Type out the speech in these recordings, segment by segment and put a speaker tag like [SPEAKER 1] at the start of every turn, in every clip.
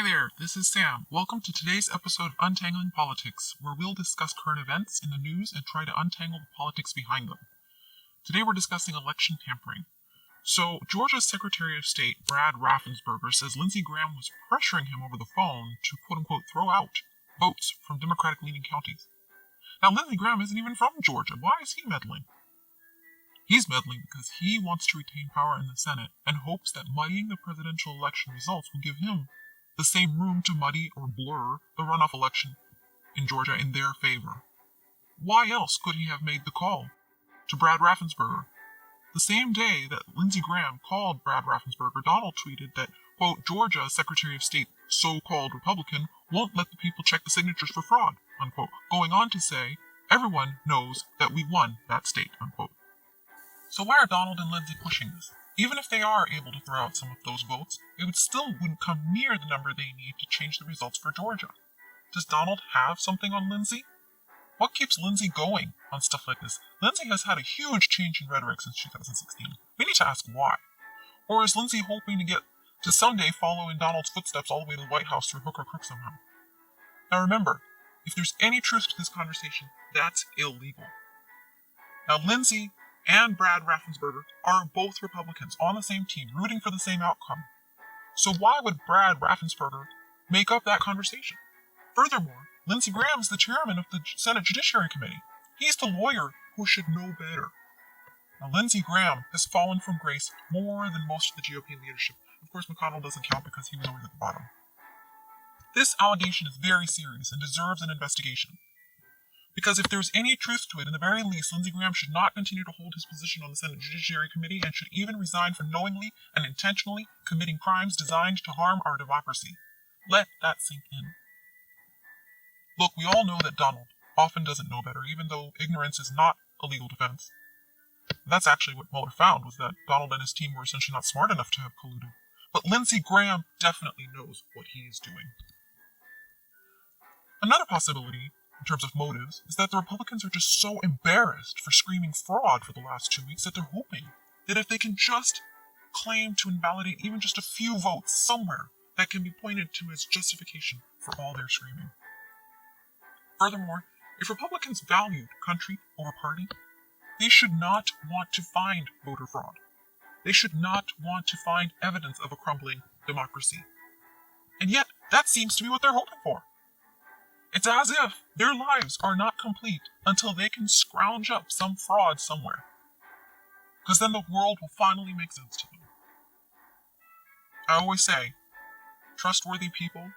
[SPEAKER 1] there, this is Sam. Welcome to today's episode of Untangling Politics, where we'll discuss current events in the news and try to untangle the politics behind them. Today we're discussing election tampering. So, Georgia's Secretary of State, Brad Raffensperger, says Lindsey Graham was pressuring him over the phone to quote-unquote throw out votes from Democratic-leaning counties. Now, Lindsey Graham isn't even from Georgia. Why is he meddling? He's meddling because he wants to retain power in the Senate and hopes that muddying the presidential election results will give him the same room to muddy or blur the runoff election in Georgia in their favor. Why else could he have made the call to Brad Raffensperger? The same day that Lindsey Graham called Brad Raffensperger, Donald tweeted that, quote, Georgia Secretary of State, so-called Republican, won't let the people check the signatures for fraud, unquote, going on to say, everyone knows that we won that state, unquote. So why are Donald and Lindsey pushing this? Even if they are able to throw out some of those votes, it wouldn't come near the number they need to change the results for Georgia. Does Donald have something on Lindsey? What keeps Lindsey going on stuff like this? Lindsey has had a huge change in rhetoric since 2016. We need to ask why. Or is Lindsey hoping to get to someday follow in Donald's footsteps all the way to the White House through hook or crook somehow? Now remember, if there's any truth to this conversation, that's illegal. Now Lindsey and Brad Raffensperger are both Republicans on the same team, rooting for the same outcome. So why would Brad Raffensperger make up that conversation? Furthermore, Lindsey Graham is the chairman of the Senate Judiciary Committee. He's the lawyer who should know better. Now, Lindsey Graham has fallen from grace more than most of the GOP leadership. Of course, McConnell doesn't count because he was always at the bottom. This allegation is very serious and deserves an investigation. Because if there's any truth to it, in the very least, Lindsey Graham should not continue to hold his position on the Senate Judiciary Committee and should even resign for knowingly and intentionally committing crimes designed to harm our democracy. Let that sink in. Look, we all know that Donald often doesn't know better, even though ignorance is not a legal defense. And that's actually what Mueller found, was that Donald and his team were essentially not smart enough to have colluded. But Lindsey Graham definitely knows what he is doing. Another possibility, in terms of motives, is that the Republicans are just so embarrassed for screaming fraud for the last 2 weeks that they're hoping that if they can just claim to invalidate even just a few votes somewhere, that can be pointed to as justification for all their screaming. Furthermore, if Republicans valued country over party, they should not want to find voter fraud. They should not want to find evidence of a crumbling democracy. And yet, that seems to be what they're hoping for. It's as if their lives are not complete until they can scrounge up some fraud somewhere. Because then the world will finally make sense to them. I always say, trustworthy people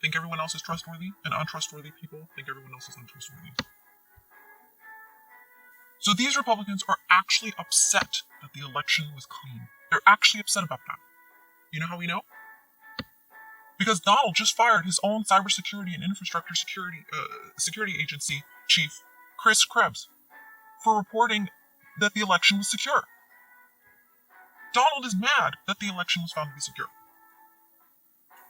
[SPEAKER 1] think everyone else is trustworthy, and untrustworthy people think everyone else is untrustworthy. So these Republicans are actually upset that the election was clean. They're actually upset about that. You know how we know? Because Donald just fired his own cybersecurity and infrastructure security agency chief, Chris Krebs, for reporting that the election was secure. Donald is mad that the election was found to be secure.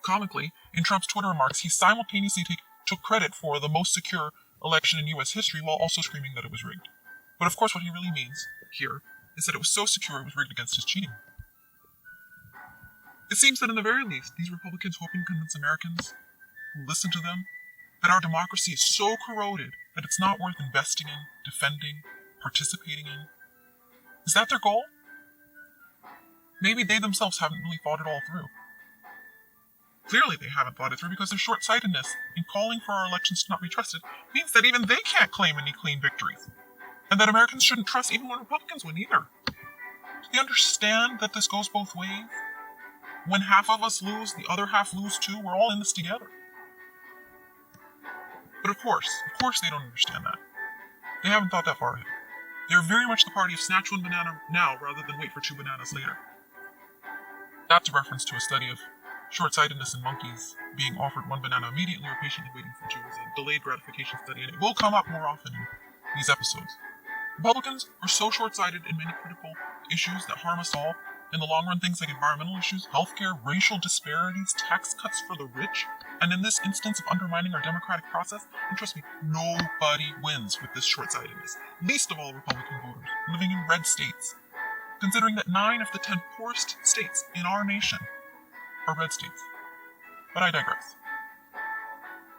[SPEAKER 1] Comically, in Trump's Twitter remarks, he simultaneously took credit for the most secure election in U.S. history while also screaming that it was rigged. But of course what he really means here is that it was so secure it was rigged against his cheating. It seems that in the very least, these Republicans hoping to convince Americans who listen to them that our democracy is so corroded that it's not worth investing in, defending, participating in. Is that their goal? Maybe they themselves haven't really thought it all through. Clearly they haven't thought it through because their short-sightedness in calling for our elections to not be trusted means that even they can't claim any clean victories. And that Americans shouldn't trust even when Republicans win either. Do they understand that this goes both ways? When half of us lose, the other half lose too. We're all in this together. But of course they don't understand that. They haven't thought that far ahead. They're very much the party of snatch one banana now rather than wait for 2 bananas later. That's a reference to a study of short-sightedness in monkeys being offered 1 banana immediately or patiently waiting for 2. It's a delayed gratification study, and it will come up more often in these episodes. Republicans are so short-sighted in many critical issues that harm us all. In the long run, things like environmental issues, healthcare, racial disparities, tax cuts for the rich, and in this instance of undermining our democratic process, and trust me, nobody wins with this short-sightedness, least of all Republican voters living in red states, considering that 9 of the 10 poorest states in our nation are red states. But I digress.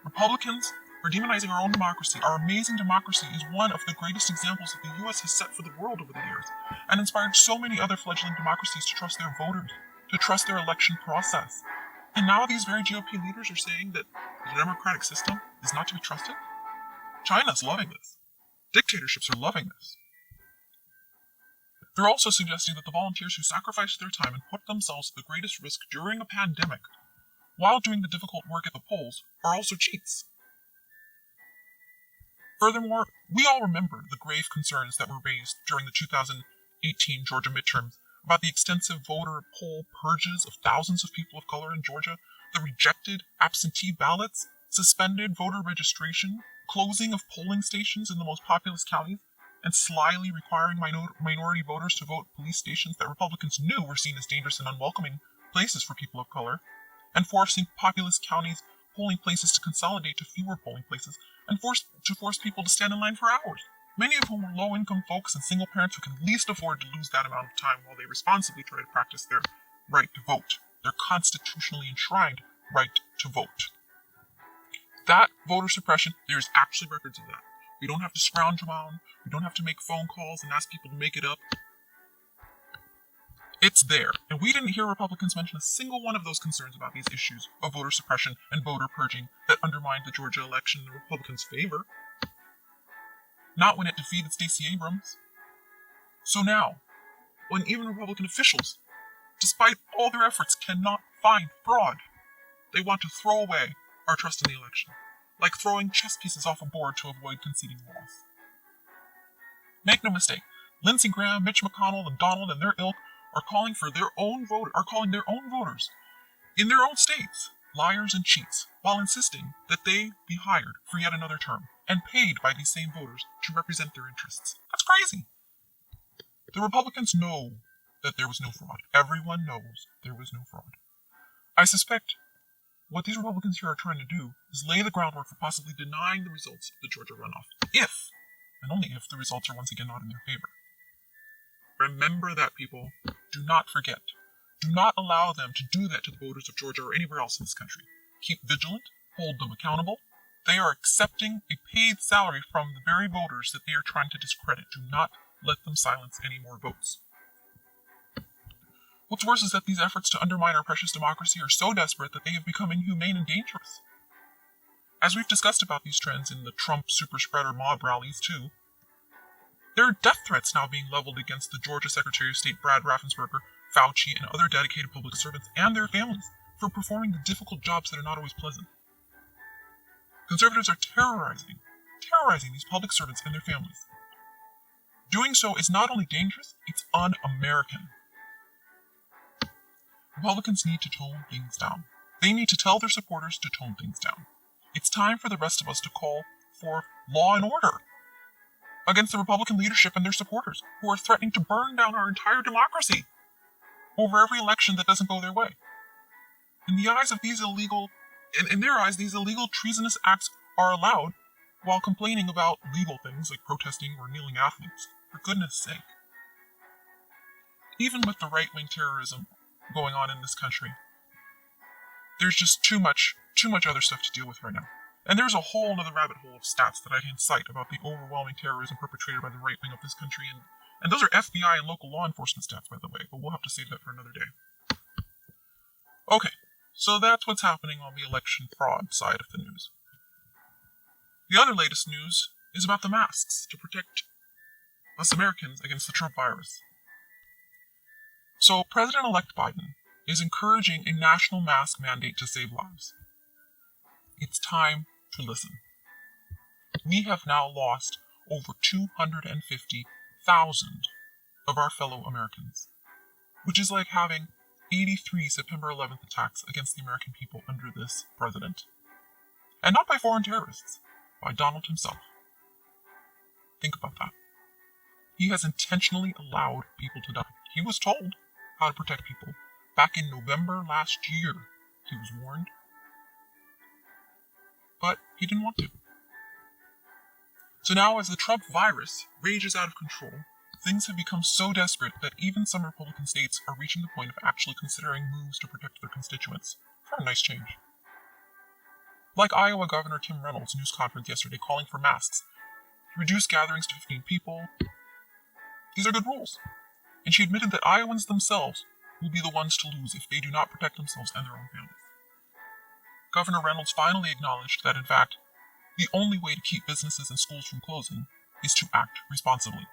[SPEAKER 1] Republicans are demonizing our own democracy. Our amazing democracy is one of the greatest examples that the U.S. has set for the world over the years, and inspired so many other fledgling democracies to trust their voters, to trust their election process. And now these very GOP leaders are saying that the democratic system is not to be trusted? China's loving this. Dictatorships are loving this. They're also suggesting that the volunteers who sacrificed their time and put themselves at the greatest risk during a pandemic, while doing the difficult work at the polls, are also cheats. Furthermore, we all remember the grave concerns that were raised during the 2018 Georgia midterms about the extensive voter poll purges of thousands of people of color in Georgia, the rejected absentee ballots, suspended voter registration, closing of polling stations in the most populous counties, and slyly requiring minority voters to vote at police stations that Republicans knew were seen as dangerous and unwelcoming places for people of color, and forcing populous counties' polling places to consolidate to fewer polling places, and force people to stand in line for hours, many of whom were low-income folks and single parents who could least afford to lose that amount of time while they responsibly try to practice their right to vote, their constitutionally enshrined right to vote. That voter suppression, there's actually records of that. We don't have to scrounge around, we don't have to make phone calls and ask people to make it up. It's there, and we didn't hear Republicans mention a single one of those concerns about these issues of voter suppression and voter purging that undermined the Georgia election in the Republicans' favor. Not when it defeated Stacey Abrams. So now, when even Republican officials, despite all their efforts, cannot find fraud, they want to throw away our trust in the election, like throwing chess pieces off a board to avoid conceding loss. Make no mistake, Lindsey Graham, Mitch McConnell, and Donald and their ilk are calling their own voters in their own states liars and cheats, while insisting that they be hired for yet another term and paid by these same voters to represent their interests. That's crazy. The Republicans know that there was no fraud. Everyone knows there was no fraud. I suspect what these Republicans here are trying to do is lay the groundwork for possibly denying the results of the Georgia runoff, if, and only if, the results are once again not in their favor. Remember that, people. Do not forget. Do not allow them to do that to the voters of Georgia or anywhere else in this country. Keep vigilant. Hold them accountable. They are accepting a paid salary from the very voters that they are trying to discredit. Do not let them silence any more votes. What's worse is that these efforts to undermine our precious democracy are so desperate that they have become inhumane and dangerous. As we've discussed about these trends in the Trump super spreader mob rallies too, there are death threats now being leveled against the Georgia Secretary of State Brad Raffensperger, Fauci, and other dedicated public servants and their families for performing the difficult jobs that are not always pleasant. Conservatives are terrorizing these public servants and their families. Doing so is not only dangerous, it's un-American. Republicans need to tone things down. They need to tell their supporters to tone things down. It's time for the rest of us to call for law and order against the Republican leadership and their supporters, who are threatening to burn down our entire democracy over every election that doesn't go their way. In their eyes, these illegal treasonous acts are allowed, while complaining about legal things like protesting or kneeling athletes. For goodness sake. Even with the right-wing terrorism going on in this country, there's just too much other stuff to deal with right now. And there's a whole other rabbit hole of stats that I can cite about the overwhelming terrorism perpetrated by the right wing of this country, and those are FBI and local law enforcement stats, by the way, but we'll have to save that for another day. Okay, so that's what's happening on the election fraud side of the news. The other latest news is about the masks to protect us Americans against the Trump virus. So President-elect Biden is encouraging a national mask mandate to save lives. It's time to listen. We have now lost over 250,000 of our fellow Americans, which is like having 83 September 11th attacks against the American people under this president. And not by foreign terrorists, by Donald himself. Think about that. He has intentionally allowed people to die. He was told how to protect people. Back in November last year, he was warned. But he didn't want to. So now, as the Trump virus rages out of control, things have become so desperate that even some Republican states are reaching the point of actually considering moves to protect their constituents. For a nice change. Like Iowa Governor Kim Reynolds' news conference yesterday calling for masks, to reduce gatherings to 15 people. These are good rules. And she admitted that Iowans themselves will be the ones to lose if they do not protect themselves and their own families. Governor Reynolds finally acknowledged that, in fact, the only way to keep businesses and schools from closing is to act responsibly.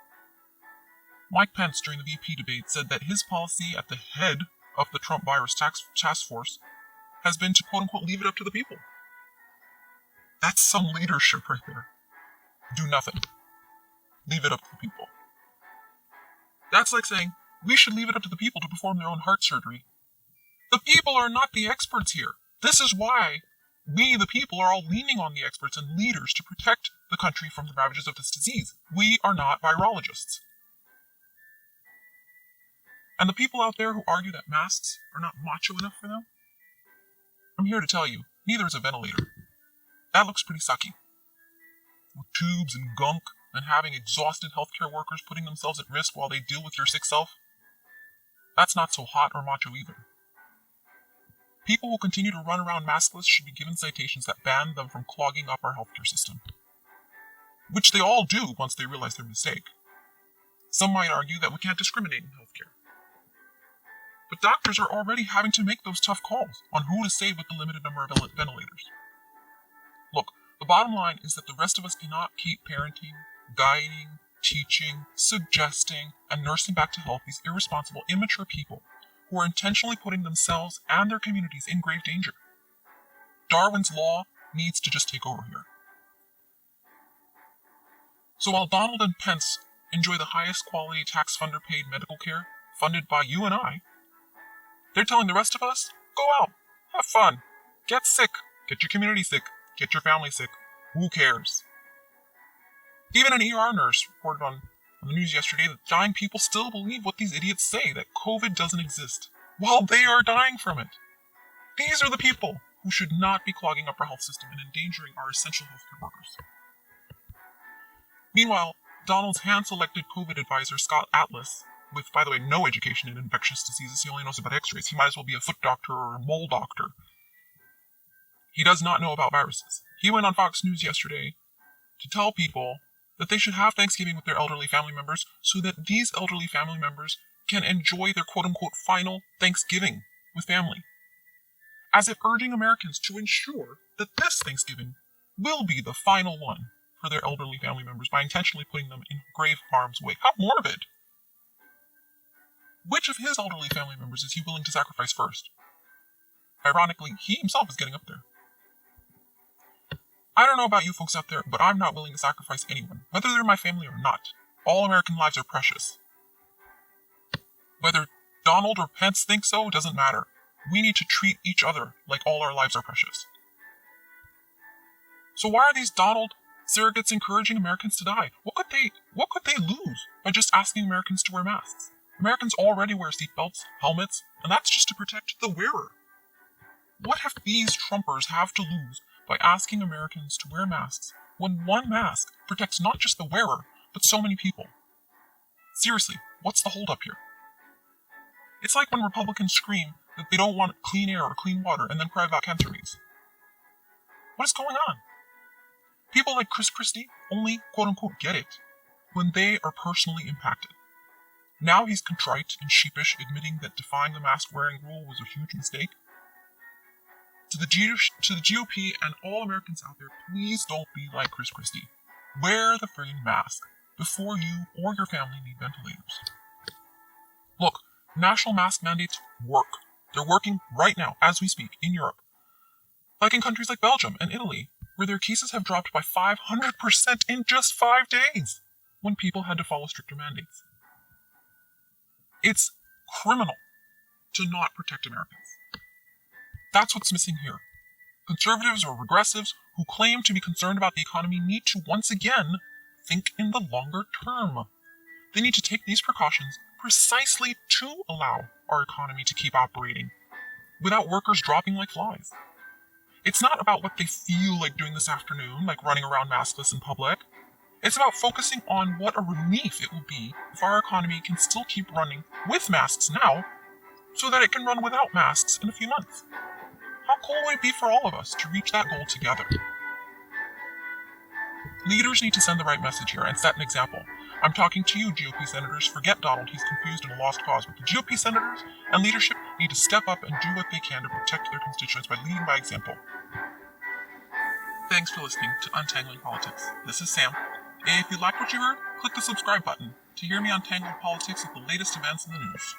[SPEAKER 1] Mike Pence, during the VP debate, said that his policy at the head of the Trump virus task force has been to quote-unquote leave it up to the people. That's some leadership right there. Do nothing. Leave it up to the people. That's like saying, we should leave it up to the people to perform their own heart surgery. The people are not the experts here. This is why we, the people, are all leaning on the experts and leaders to protect the country from the ravages of this disease. We are not virologists. And the people out there who argue that masks are not macho enough for them, I'm here to tell you, neither is a ventilator. That looks pretty sucky. With tubes and gunk and having exhausted healthcare workers putting themselves at risk while they deal with your sick self, that's not so hot or macho either. People who continue to run around maskless should be given citations that ban them from clogging up our healthcare system. Which they all do once they realize their mistake. Some might argue that we can't discriminate in healthcare. But doctors are already having to make those tough calls on who to save with the limited number of ventilators. Look, the bottom line is that the rest of us cannot keep parenting, guiding, teaching, suggesting, and nursing back to health these irresponsible, immature people who are intentionally putting themselves and their communities in grave danger. Darwin's law needs to just take over here. So while Donald and Pence enjoy the highest quality tax funder paid medical care funded by you and I, they're telling the rest of us, go out, have fun, get sick, get your community sick, get your family sick. Who cares? Even an ER nurse reported on the news yesterday that dying people still believe what these idiots say, that COVID doesn't exist, while they are dying from it. These are the people who should not be clogging up our health system and endangering our essential healthcare workers. Meanwhile, Donald's hand-selected COVID advisor, Scott Atlas, with, by the way, no education in infectious diseases, he only knows about x-rays. He might as well be a foot doctor or a mole doctor. He does not know about viruses. He went on Fox News yesterday to tell people that they should have Thanksgiving with their elderly family members so that these elderly family members can enjoy their quote-unquote final Thanksgiving with family. As if urging Americans to ensure that this Thanksgiving will be the final one for their elderly family members by intentionally putting them in grave harm's way. How morbid! Which of his elderly family members is he willing to sacrifice first? Ironically, he himself is getting up there. I don't know about you folks out there, but I'm not willing to sacrifice anyone, whether they're my family or not. All American lives are precious. Whether Donald or Pence think so doesn't matter. We need to treat each other like all our lives are precious. So why are these Donald surrogates encouraging Americans to die? What could they lose by just asking Americans to wear masks? Americans already wear seatbelts, helmets, and that's just to protect the wearer. What have these Trumpers have to lose by asking Americans to wear masks when one mask protects not just the wearer, but so many people? Seriously, what's the holdup here? It's like when Republicans scream that they don't want clean air or clean water and then cry about cancer rates. What is going on? People like Chris Christie only quote-unquote get it when they are personally impacted. Now he's contrite and sheepish, admitting that defying the mask-wearing rule was a huge mistake. To the GOP and all Americans out there, please don't be like Chris Christie. Wear the friggin' mask before you or your family need ventilators. Look, national mask mandates work. They're working right now, as we speak, in Europe. Like in countries like Belgium and Italy, where their cases have dropped by 500% in just 5 days, when people had to follow stricter mandates. It's criminal to not protect Americans. That's what's missing here. Conservatives or regressives who claim to be concerned about the economy need to once again think in the longer term. They need to take these precautions precisely to allow our economy to keep operating without workers dropping like flies. It's not about what they feel like doing this afternoon, like running around maskless in public. It's about focusing on what a relief it will be if our economy can still keep running with masks now so that it can run without masks in a few months. How cool would it be for all of us to reach that goal together? Leaders need to send the right message here and set an example. I'm talking to you, GOP senators. Forget Donald, he's confused and a lost cause. But the GOP senators and leadership need to step up and do what they can to protect their constituents by leading by example. Thanks for listening to Untangling Politics. This is Sam. If you liked what you heard, click the subscribe button to hear me untangle politics with the latest events in the news.